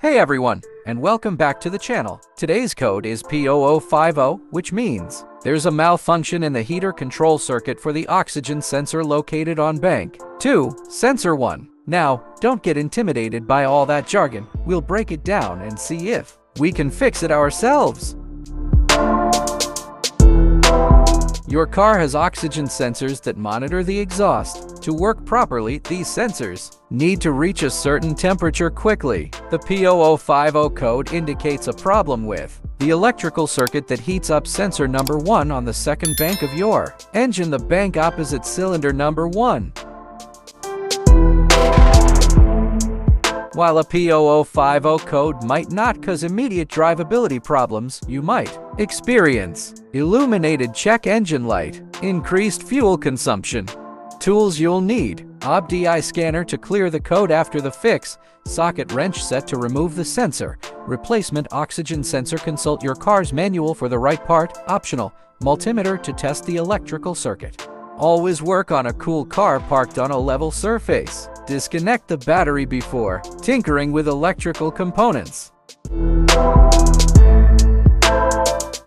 Hey everyone, and welcome back to the channel. Today's code is P0050, which means there's a malfunction in the heater control circuit for the oxygen sensor located on bank 2, sensor 1. Now, don't get intimidated by all that jargon. We'll break it down and see if we can fix it ourselves. Your car has oxygen sensors that monitor the exhaust. To work properly, these sensors need to reach a certain temperature quickly. The P0050 code indicates a problem with the electrical circuit that heats up sensor number 1 on the second bank of your engine, the bank opposite cylinder number 1. While a P0050 code might not cause immediate drivability problems, you might experience illuminated check engine light, increased fuel consumption. Tools you'll need: OBDI scanner to clear the code after the fix, socket wrench set to remove the sensor, replacement oxygen sensor. Consult your car's manual for the right part, optional, multimeter to test the electrical circuit. Always work on a cool car parked on a level surface. Disconnect the battery before tinkering with electrical components.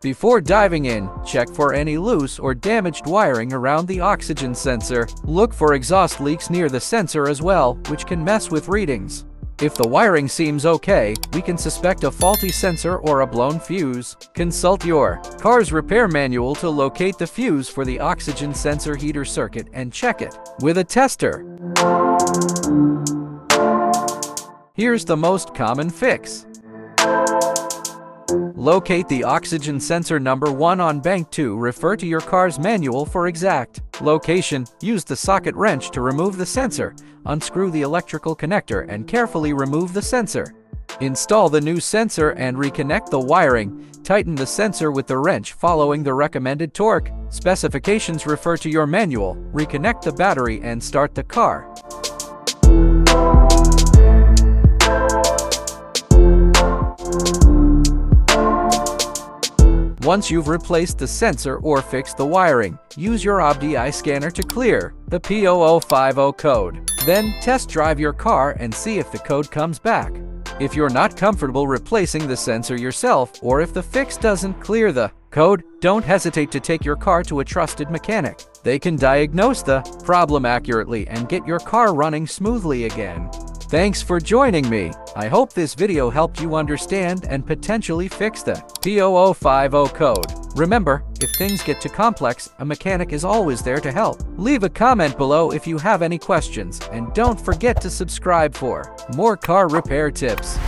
Before diving in, check for any loose or damaged wiring around the oxygen sensor. Look for exhaust leaks near the sensor as well, which can mess with readings. If the wiring seems okay, we can suspect a faulty sensor or a blown fuse. Consult your car's repair manual to locate the fuse for the oxygen sensor heater circuit and check it with a tester. Here's the most common fix. Locate the oxygen sensor number 1 on bank 2. Refer to your car's manual for exact location. Use the socket wrench to remove the sensor. Unscrew the electrical connector and carefully remove the sensor. Install the new sensor and reconnect the wiring. Tighten the sensor with the wrench following the recommended torque specifications. Refer to your manual. Reconnect the battery and start the car. Once you've replaced the sensor or fixed the wiring, use your OBDI scanner to clear the P0050 code. Then, test drive your car and see if the code comes back. If you're not comfortable replacing the sensor yourself, or if the fix doesn't clear the code, don't hesitate to take your car to a trusted mechanic. They can diagnose the problem accurately and get your car running smoothly again. Thanks for joining me. I hope this video helped you understand and potentially fix the P0050 code. Remember, if things get too complex, a mechanic is always there to help. Leave a comment below if you have any questions, and don't forget to subscribe for more car repair tips.